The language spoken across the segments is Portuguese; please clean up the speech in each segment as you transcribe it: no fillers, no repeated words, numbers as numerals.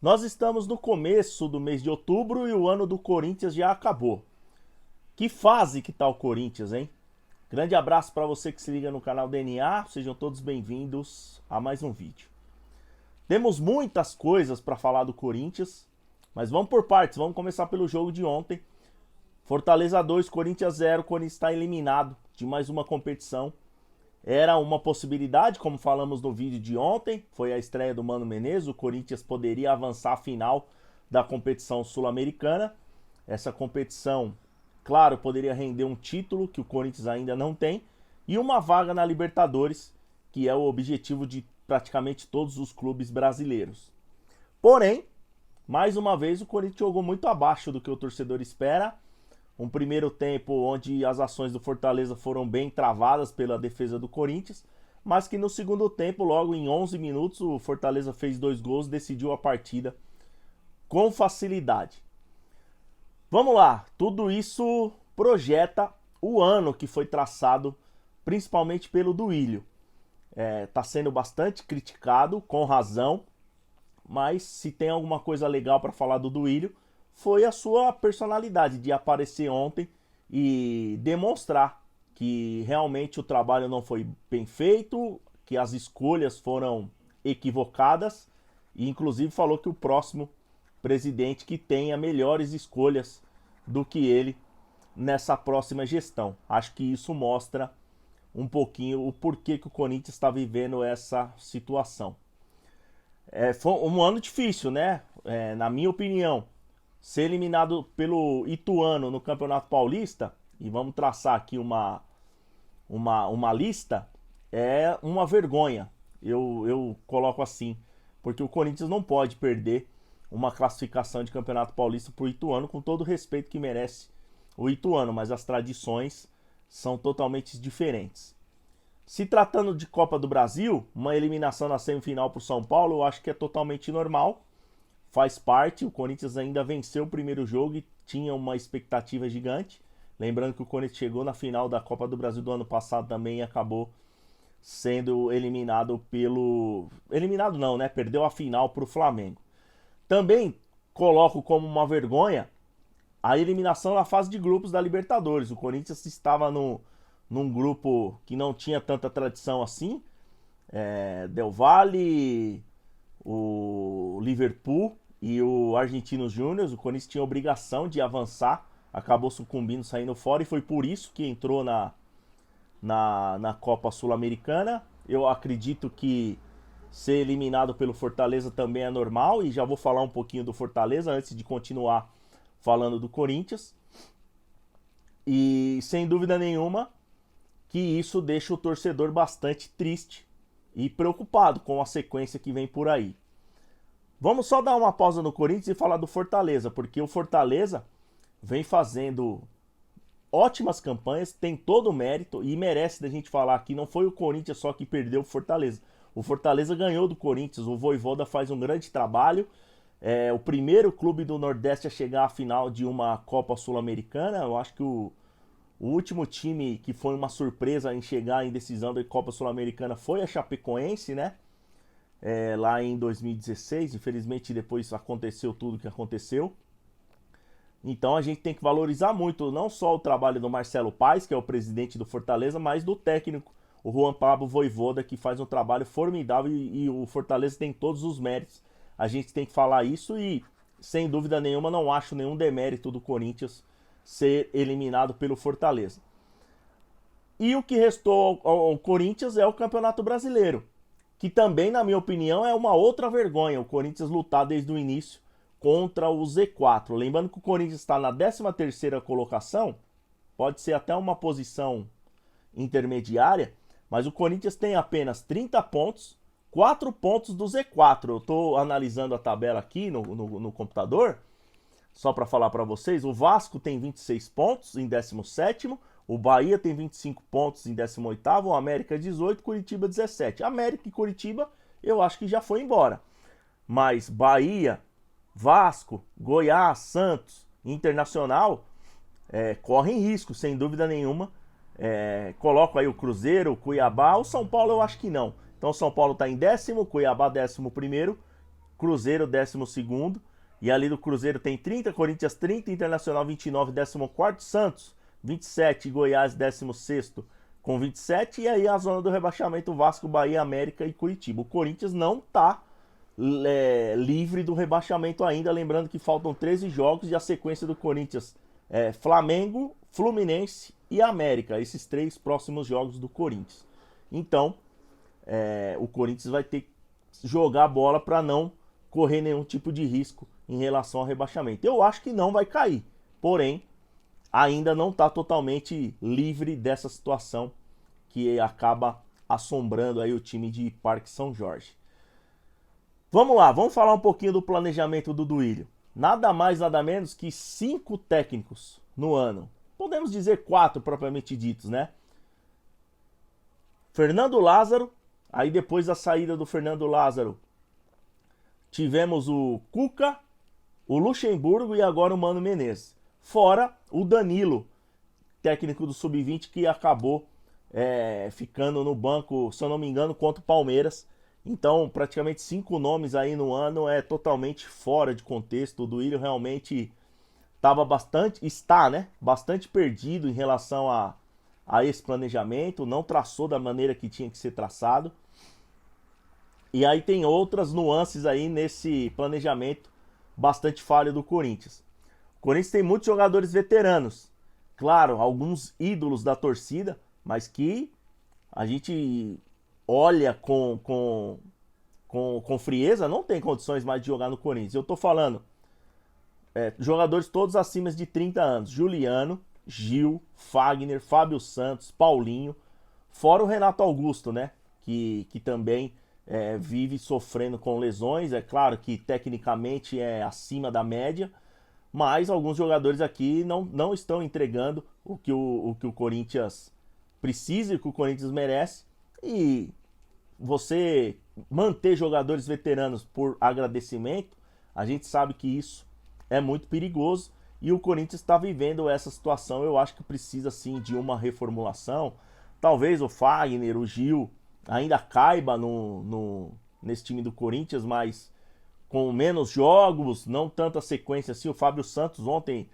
Nós estamos no começo do mês de outubro e o ano do Corinthians já acabou. Que fase que tá o Corinthians, hein? Grande abraço para você que se liga no canal DNA. Sejam todos bem-vindos a mais um vídeo. Temos muitas coisas para falar do Corinthians, mas vamos por partes. Vamos começar pelo jogo de ontem. Fortaleza 2, Corinthians 0. O Corinthians está eliminado de mais uma competição. Era uma possibilidade, como falamos no vídeo de ontem, foi a estreia do Mano Menezes, o Corinthians poderia avançar à final da competição sul-americana. Essa competição, claro, poderia render um título que o Corinthians ainda não tem e uma vaga na Libertadores, que é o objetivo de praticamente todos os clubes brasileiros. Porém, mais uma vez o Corinthians jogou muito abaixo do que o torcedor espera. Um primeiro tempo onde as ações do Fortaleza foram bem travadas pela defesa do Corinthians, mas que no segundo tempo, logo em 11 minutos, o Fortaleza fez 2 gols e decidiu a partida com facilidade. Vamos lá, tudo isso projeta o ano que foi traçado principalmente pelo Duílio. Está sendo bastante criticado, com razão, mas se tem alguma coisa legal para falar do Duílio, foi a sua personalidade de aparecer ontem e demonstrar que realmente o trabalho não foi bem feito, que as escolhas foram equivocadas e inclusive falou que o próximo presidente que tenha melhores escolhas do que ele nessa próxima gestão. Acho que isso mostra um pouquinho o porquê que o Corinthians está vivendo essa situação. Foi um ano difícil, né? Na minha opinião, ser eliminado pelo Ituano no Campeonato Paulista, e vamos traçar aqui uma lista, é uma vergonha. Eu coloco assim, porque o Corinthians não pode perder uma classificação de Campeonato Paulista para o Ituano, com todo o respeito que merece o Ituano, mas as tradições são totalmente diferentes. Se tratando de Copa do Brasil, uma eliminação na semifinal para o São Paulo, eu acho que é totalmente normal. Faz parte, o Corinthians ainda venceu o primeiro jogo e tinha uma expectativa gigante. Lembrando que o Corinthians chegou na final da Copa do Brasil do ano passado também e acabou sendo eliminado pelo... Eliminado não, né? Perdeu a final para o Flamengo. Também coloco como uma vergonha a eliminação na fase de grupos da Libertadores. O Corinthians estava num grupo que não tinha tanta tradição assim. Del Valle, o Liverpool e o Argentinos Júnior. O Corinthians tinha obrigação de avançar, acabou sucumbindo, saindo fora, e foi por isso que entrou na Copa Sul-Americana. Eu acredito que ser eliminado pelo Fortaleza também é normal, e já vou falar um pouquinho do Fortaleza antes de continuar falando do Corinthians. E sem dúvida nenhuma que isso deixa o torcedor bastante triste e preocupado com a sequência que vem por aí. Vamos só dar uma pausa no Corinthians e falar do Fortaleza, porque o Fortaleza vem fazendo ótimas campanhas, tem todo o mérito e merece da gente falar que não foi o Corinthians só que perdeu o Fortaleza. O Fortaleza ganhou do Corinthians, o Vojvoda faz um grande trabalho. É o primeiro clube do Nordeste a chegar à final de uma Copa Sul-Americana. Eu acho que o último time que foi uma surpresa em chegar em decisão da Copa Sul-Americana foi a Chapecoense, né? Lá em 2016, infelizmente depois aconteceu tudo o que aconteceu. Então a gente tem que valorizar muito não só o trabalho do Marcelo Paes, que é o presidente do Fortaleza, mas do técnico, o Juan Pablo Vojvoda, que faz um trabalho formidável e o Fortaleza tem todos os méritos. A gente tem que falar isso e, sem dúvida nenhuma, não acho nenhum demérito do Corinthians ser eliminado pelo Fortaleza. E o que restou ao Corinthians é o Campeonato Brasileiro, que também, na minha opinião, é uma outra vergonha. O Corinthians lutar desde o início contra o Z4. Lembrando que o Corinthians está na 13ª colocação, pode ser até uma posição intermediária, mas o Corinthians tem apenas 30 pontos, 4 pontos do Z4. Eu estou analisando a tabela aqui no computador, só para falar para vocês. O Vasco tem 26 pontos em 17º, o Bahia tem 25 pontos em 18º, o América 18, Curitiba 17. América e Curitiba eu acho que já foi embora. Mas Bahia, Vasco, Goiás, Santos, Internacional correm risco, sem dúvida nenhuma. Coloco aí o Cruzeiro, o Cuiabá, o São Paulo eu acho que não. Então o São Paulo está em 10º, Cuiabá 11º, Cruzeiro 12º. E ali do Cruzeiro tem 30, Corinthians 30, Internacional 29, 14º, Santos 27 e Goiás 16º com 27. E aí a zona do rebaixamento, Vasco, Bahia, América e Curitiba. O Corinthians não está livre do rebaixamento ainda, lembrando que faltam 13 jogos e a sequência do Corinthians é Flamengo, Fluminense e América, esses 3 próximos jogos do Corinthians. Então, o Corinthians vai ter que jogar a bola para não correr nenhum tipo de risco em relação ao rebaixamento. Eu acho que não vai cair, porém, ainda não está totalmente livre dessa situação que acaba assombrando aí o time de Parque São Jorge. Vamos lá, vamos falar um pouquinho do planejamento do Duílio. Nada mais, nada menos que 5 técnicos no ano. Podemos dizer 4 propriamente ditos, né? Fernando Lázaro, aí depois da saída do Fernando Lázaro, tivemos o Cuca, o Luxemburgo e agora o Mano Menezes. Fora o Danilo, técnico do Sub-20, que acabou ficando no banco, se eu não me engano, contra o Palmeiras. Então, praticamente 5 nomes aí no ano é totalmente fora de contexto. O Duílio realmente está, né, bastante perdido em relação a esse planejamento. Não traçou da maneira que tinha que ser traçado. E aí tem outras nuances aí nesse planejamento bastante falho do Corinthians. O Corinthians tem muitos jogadores veteranos. Claro, alguns ídolos da torcida, mas que a gente olha com frieza, não tem condições mais de jogar no Corinthians. Eu tô falando jogadores todos acima de 30 anos. Juliano, Gil, Fagner, Fábio Santos, Paulinho. Fora o Renato Augusto, né? Que também vive sofrendo com lesões. É claro que tecnicamente é acima da média, mas alguns jogadores aqui não estão entregando o que o Corinthians precisa e o que o Corinthians merece. E você manter jogadores veteranos por agradecimento, a gente sabe que isso é muito perigoso e o Corinthians está vivendo essa situação. Eu acho que precisa sim de uma reformulação. Talvez o Fagner, o Gil ainda caiba nesse time do Corinthians, mas com menos jogos, não tanta sequência assim. O Fábio Santos ontem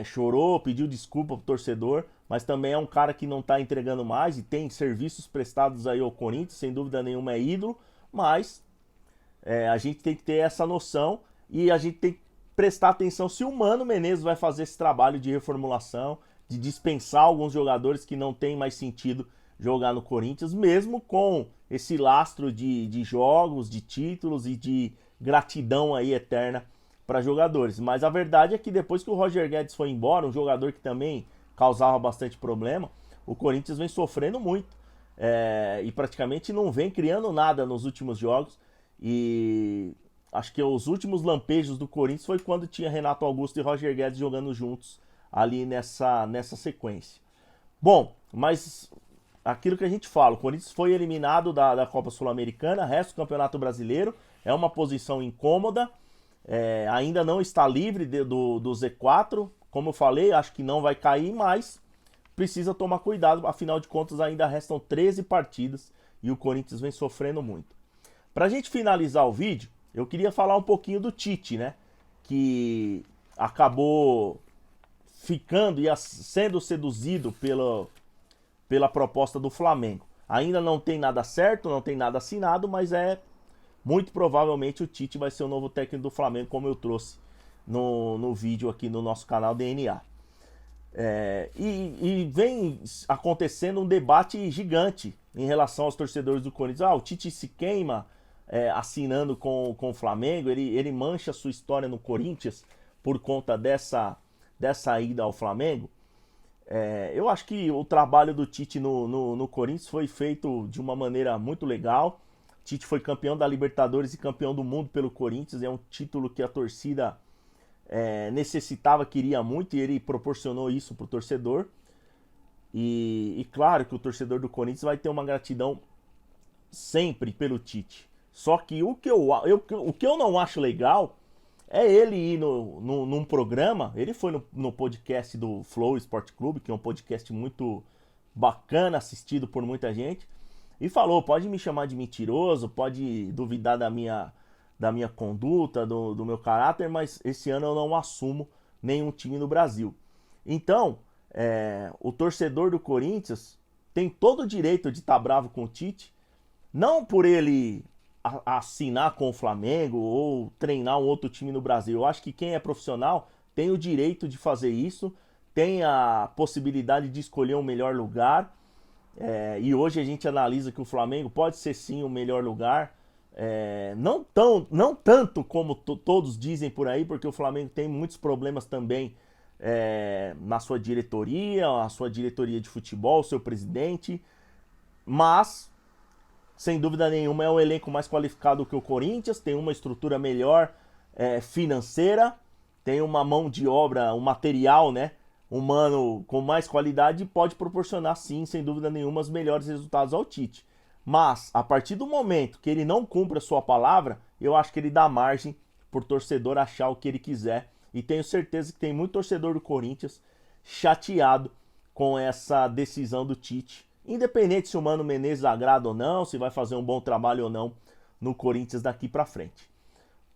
chorou, pediu desculpa pro torcedor, mas também é um cara que não está entregando mais e tem serviços prestados aí ao Corinthians, sem dúvida nenhuma é ídolo, mas a gente tem que ter essa noção e a gente tem que prestar atenção se o Mano Menezes vai fazer esse trabalho de reformulação, de dispensar alguns jogadores que não tem mais sentido jogar no Corinthians, mesmo com esse lastro de jogos, de títulos e de gratidão aí eterna para jogadores. Mas a verdade é que depois que o Roger Guedes foi embora, um jogador que também causava bastante problema, o Corinthians vem sofrendo muito e praticamente não vem criando nada nos últimos jogos. E acho que os últimos lampejos do Corinthians foi quando tinha Renato Augusto e Roger Guedes jogando juntos ali nessa sequência. Bom, mas aquilo que a gente fala, o Corinthians foi eliminado da Copa Sul-Americana, resto do Campeonato Brasileiro, é uma posição incômoda, ainda não está livre do Z4, como eu falei, acho que não vai cair, mas precisa tomar cuidado, afinal de contas ainda restam 13 partidas e o Corinthians vem sofrendo muito. Pra gente finalizar o vídeo, eu queria falar um pouquinho do Tite, né, que acabou ficando e sendo seduzido pela proposta do Flamengo. Ainda não tem nada certo, não tem nada assinado, mas muito provavelmente o Tite vai ser o novo técnico do Flamengo, como eu trouxe no vídeo aqui no nosso canal DNA. E vem acontecendo um debate gigante em relação aos torcedores do Corinthians. O Tite se queima assinando com o Flamengo, ele mancha a sua história no Corinthians por conta dessa ida ao Flamengo. Eu acho que o trabalho do Tite no Corinthians foi feito de uma maneira muito legal. Tite foi campeão da Libertadores e campeão do mundo pelo Corinthians. É um título que a torcida necessitava, queria muito, e ele proporcionou isso para o torcedor. E claro que o torcedor do Corinthians vai ter uma gratidão sempre pelo Tite. Só que o que eu não acho legal é ele ir num programa. Ele foi no podcast do Flow Sport Clube, que é um podcast muito bacana, assistido por muita gente, e falou: pode me chamar de mentiroso, pode duvidar da minha da minha conduta, do meu caráter, mas esse ano eu não assumo nenhum time no Brasil. Então, o torcedor do Corinthians tem todo o direito de estar bravo com o Tite, não por ele assinar com o Flamengo ou treinar um outro time no Brasil. Eu acho que quem é profissional tem o direito de fazer isso, tem a possibilidade de escolher um melhor lugar. E hoje a gente analisa que o Flamengo pode ser sim o melhor lugar. Não tanto como todos dizem por aí, porque o Flamengo tem muitos problemas também na sua diretoria, a sua diretoria de futebol, o seu presidente. Mas sem dúvida nenhuma é um elenco mais qualificado que o Corinthians, tem uma estrutura melhor financeira, tem uma mão de obra, um material, né, humano com mais qualidade e pode proporcionar sim, sem dúvida nenhuma, os melhores resultados ao Tite. Mas a partir do momento que ele não cumpre a sua palavra, eu acho que ele dá margem por torcedor achar o que ele quiser. E tenho certeza que tem muito torcedor do Corinthians chateado com essa decisão do Tite. Independente se o Mano Menezes agrada ou não, se vai fazer um bom trabalho ou não no Corinthians daqui pra frente.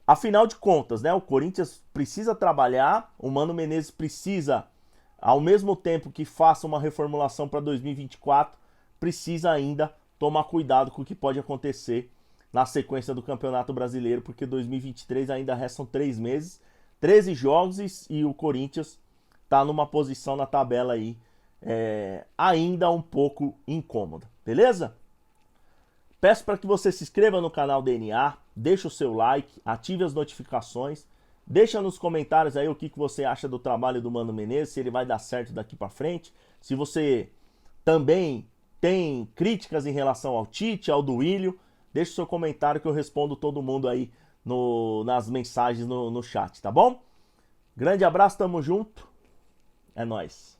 Afinal de contas, né, o Corinthians precisa trabalhar, o Mano Menezes precisa, ao mesmo tempo que faça uma reformulação para 2024, precisa ainda tomar cuidado com o que pode acontecer na sequência do Campeonato Brasileiro, porque 2023 ainda restam 3 meses, 13 jogos e o Corinthians está numa posição na tabela aí ainda um pouco incômoda, beleza? Peço para que você se inscreva no canal DNA, deixe o seu like, ative as notificações, deixa nos comentários aí o que você acha do trabalho do Mano Menezes, se ele vai dar certo daqui para frente, se você também tem críticas em relação ao Tite, ao Duílio, deixe o seu comentário que eu respondo todo mundo aí nas mensagens no chat, tá bom? Grande abraço, tamo junto, é nóis.